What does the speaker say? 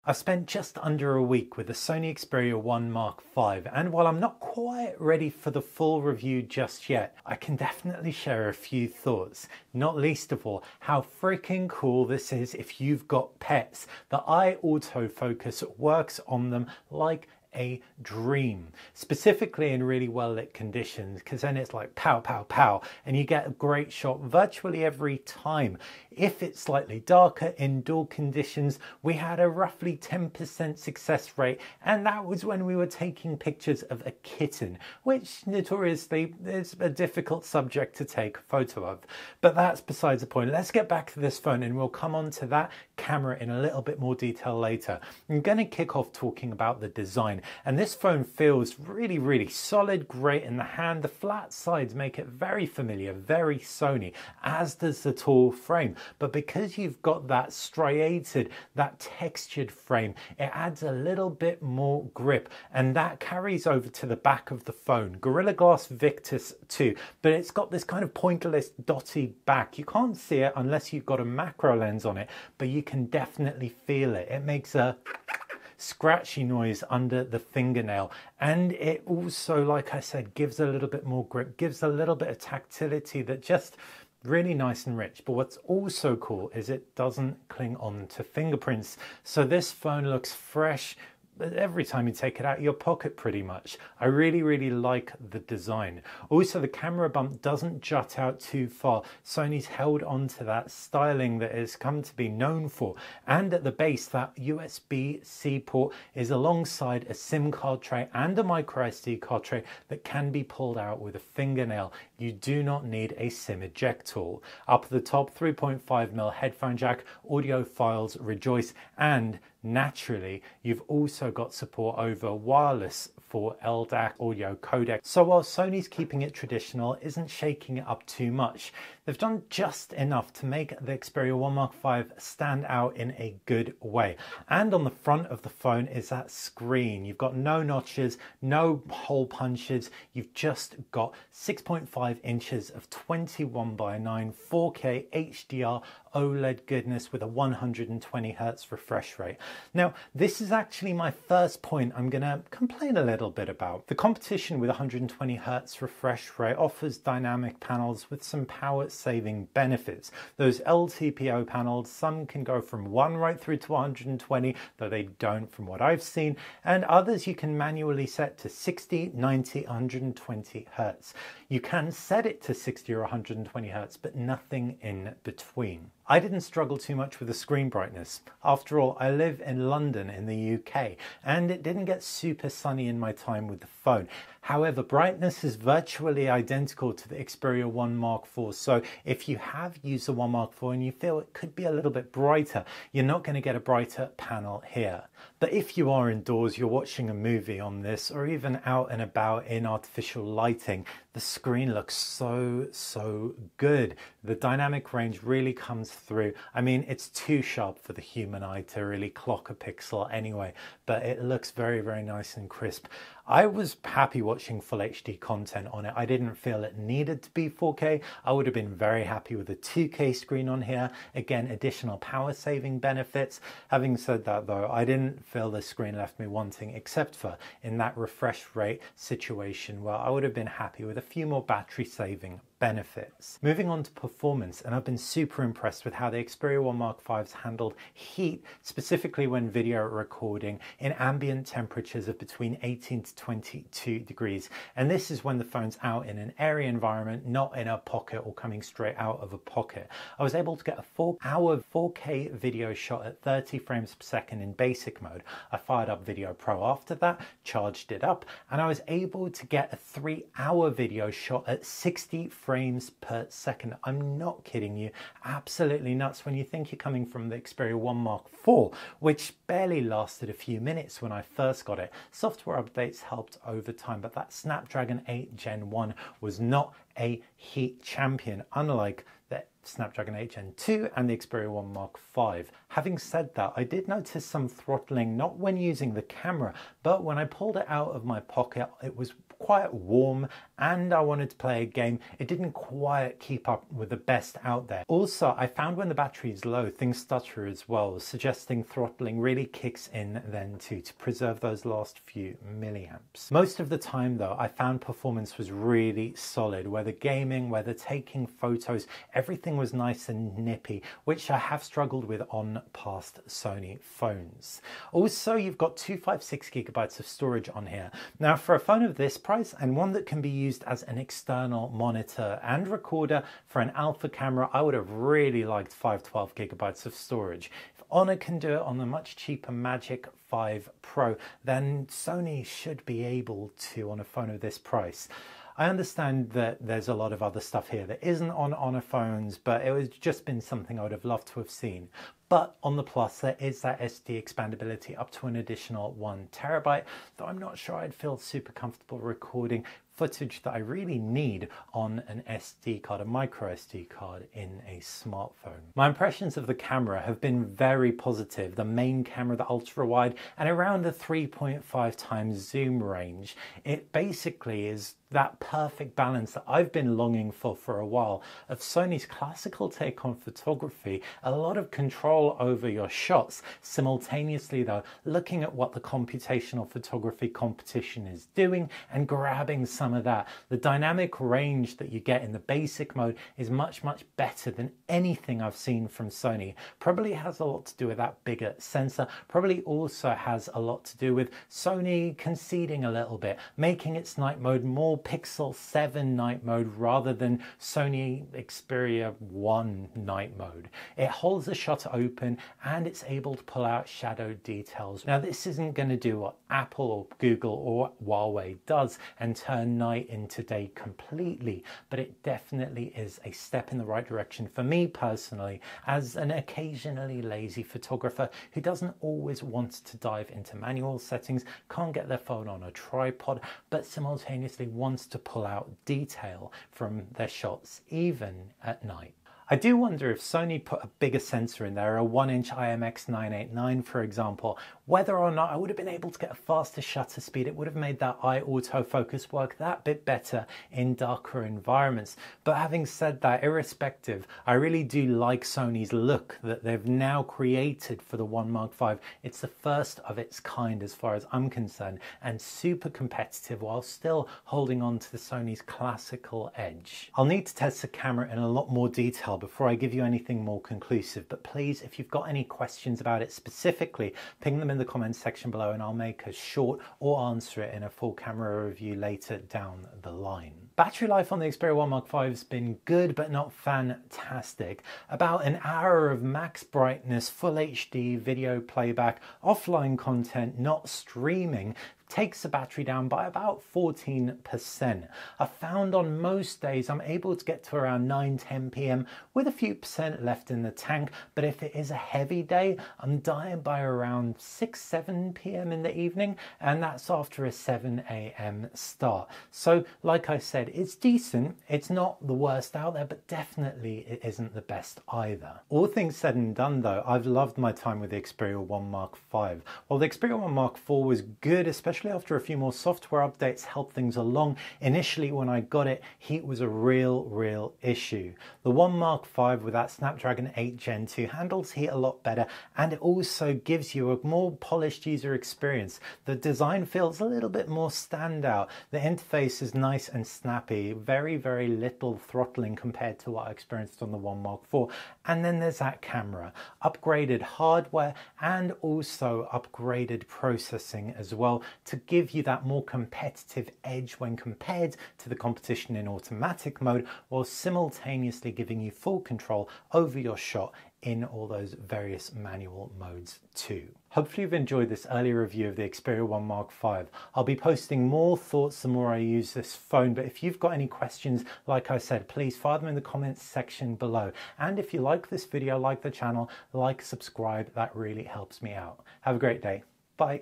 I've spent just under a week with the Sony Xperia 1 Mark V, and while I'm not quite ready for the full review just yet, I can definitely share a few thoughts. Not least of all, how freaking cool this is if you've got pets. The eye autofocus works on them like a dream, specifically in really well lit conditions, because then it's like pow pow pow and you get a great shot virtually every time. If it's slightly darker indoor conditions, we had a roughly 10% success rate, and that was when we were taking pictures of a kitten, which notoriously is a difficult subject to take a photo of. But that's besides the point. Let's get back to this phone and we'll come on to that camera in a little bit more detail later. I'm going to kick off talking about the design. And this phone feels really, really solid, great in the hand. The flat sides make it very familiar, very Sony, as does the tall frame. But because you've got that striated, that textured frame, it adds a little bit more grip. And that carries over to the back of the phone. Gorilla Glass Victus 2, but it's got this kind of pointless, dotty back. You can't see it unless you've got a macro lens on it, but you can definitely feel it. It makes a scratchy noise under the fingernail, and it also, like I said, gives a little bit more grip, gives a little bit of tactility that just really nice and rich. But what's also cool is it doesn't cling on to fingerprints, so this phone looks fresh every time you take it out of your pocket pretty much. I really like the design. Also, the camera bump doesn't jut out too far. Sony's held on to that styling that it's come to be known for. And at the base, that USB-C port is alongside a SIM card tray and a micro SD card tray that can be pulled out with a fingernail. You do not need a SIM eject tool. Up at the top, 3.5mm headphone jack, audio files, rejoice, and naturally, you've also got support over wireless for LDAC audio codec. So while Sony's keeping it traditional, isn't shaking it up too much, they've done just enough to make the Xperia 1 Mark V stand out in a good way. And on the front of the phone is that screen. You've got no notches, no hole punches. You've just got 6.5 inches of 21:9 4K HDR OLED goodness with a 120 Hz refresh rate. Now, this is actually my first point I'm going to complain a little bit about. The competition with 120 Hz refresh rate offers dynamic panels with some power saving benefits. Those LTPO panels, some can go from 1 right through to 120, though they don't from what I've seen, and others you can manually set to 60, 90, 120 Hz. You can set it to 60 or 120 Hz, but nothing in between. I didn't struggle too much with the screen brightness. After all, I live in London in the UK, and it didn't get super sunny in my time with the phone. However, brightness is virtually identical to the Xperia 1 Mark IV, so if you have used the 1 Mark IV and you feel it could be a little bit brighter, you're not going to get a brighter panel here. But if you are indoors, you're watching a movie on this, or even out and about in artificial lighting, the screen looks so good. The dynamic range really comes through. I mean, it's too sharp for the human eye to really clock a pixel anyway, but it looks very nice and crisp. I was happy watching full HD content on it. I didn't feel it needed to be 4K. I would have been very happy with a 2K screen on here. Again, additional power saving benefits. Having said that though, I didn't feel the screen left me wanting, except for in that refresh rate situation where I would have been happy with a few more battery saving benefits. Moving on to performance, and I've been super impressed with how the Xperia 1 Mark V's handled heat, specifically when video recording in ambient temperatures of between 18 to 22 degrees. And this is when the phone's out in an airy environment, not in a pocket or coming straight out of a pocket. I was able to get a 4-hour 4K video shot at 30 frames per second in basic mode. I fired up Video Pro after that, charged it up, and I was able to get a 3-hour video shot at 60 frames per second. I'm not kidding you. Absolutely nuts when you think you're coming from the Xperia 1 Mark IV, which barely lasted a few minutes when I first got it. Software updates helped over time, but that Snapdragon 8 Gen 1 was not a heat champion, unlike the Snapdragon 8 Gen 2 and the Xperia 1 Mark V. Having said that, I did notice some throttling, not when using the camera, but when I pulled it out of my pocket, it was quite warm and I wanted to play a game, it didn't quite keep up with the best out there. Also, I found when the battery is low, things stutter as well, suggesting throttling really kicks in then too to preserve those last few milliamps. Most of the time though, I found performance was really solid, whether gaming, whether taking photos, everything was nice and nippy, which I have struggled with on past Sony phones. Also, you've got 256 gigabytes of storage on here. Now for a phone of this price and one that can be used as an external monitor and recorder for an alpha camera, I would have really liked 512 gigabytes of storage. If Honor can do it on the much cheaper Magic 5 Pro, then Sony should be able to on a phone of this price. I understand that there's a lot of other stuff here that isn't on Honor phones, but it was just been something I would have loved to have seen. But on the Plus, there is that SD expandability up to an additional 1 terabyte, though I'm not sure I'd feel super comfortable recording footage that I really need on an SD card, a micro SD card in a smartphone. My impressions of the camera have been very positive. The main camera, the ultra wide, and around the 3.5 times zoom range. It basically is that perfect balance that I've been longing for a while of Sony's classical take on photography, a lot of control over your shots, simultaneously though looking at what the computational photography competition is doing and grabbing some of that. The dynamic range that you get in the basic mode is much better than anything I've seen from Sony. Probably has a lot to do with that bigger sensor, probably also has a lot to do with Sony conceding a little bit, making its night mode more Pixel 7 night mode rather than Sony Xperia 1 night mode. It holds the shutter open and it's able to pull out shadow details. Now this isn't going to do what Apple or Google or Huawei does and turn night into day completely, but it definitely is a step in the right direction for me personally as an occasionally lazy photographer who doesn't always want to dive into manual settings, can't get their phone on a tripod, but simultaneously wants to pull out detail from their shots even at night. I do wonder if Sony put a bigger sensor in there, a 1-inch IMX989 for example, whether or not I would have been able to get a faster shutter speed. It would have made that eye autofocus work that bit better in darker environments. But having said that, irrespective, I really do like Sony's look that they've now created for the One Mark V. It's the first of its kind as far as I'm concerned, and super competitive while still holding on to the Sony's classical edge. I'll need to test the camera in a lot more detail before I give you anything more conclusive, but please, if you've got any questions about it specifically, ping them in the comments section below and I'll make a short or answer it in a full camera review later down the line. Battery life on the Xperia 1 Mark V has been good but not fantastic. About an hour of max brightness, full HD video playback, offline content, not streaming, takes the battery down by about 14%. I found on most days I'm able to get to around 9-10 p.m. with a few percent left in the tank, but if it is a heavy day, I'm dying by around 6-7 p.m. in the evening, and that's after a 7 a.m. start. So like I said, it's decent. It's not the worst out there, but definitely it isn't the best either. All things said and done though, I've loved my time with the Xperia 1 Mark V. While the Xperia 1 Mark IV was good, especially after a few more software updates helped things along. Initially when I got it, heat was a real issue. The 1 Mark V with that Snapdragon 8 Gen 2 handles heat a lot better, and it also gives you a more polished user experience. The design feels a little bit more standout. The interface is nice and snappy, very little throttling compared to what I experienced on the 1 Mark IV. And then there's that camera, upgraded hardware and also upgraded processing as well to give you that more competitive edge when compared to the competition in automatic mode, while simultaneously giving you full control over your shot in all those various manual modes too. Hopefully you've enjoyed this early review of the Xperia 1 Mark V. I'll be posting more thoughts the more I use this phone, but if you've got any questions, like I said, please fire them in the comments section below. And if you like this video, like the channel, like, subscribe, that really helps me out. Have a great day. Bye.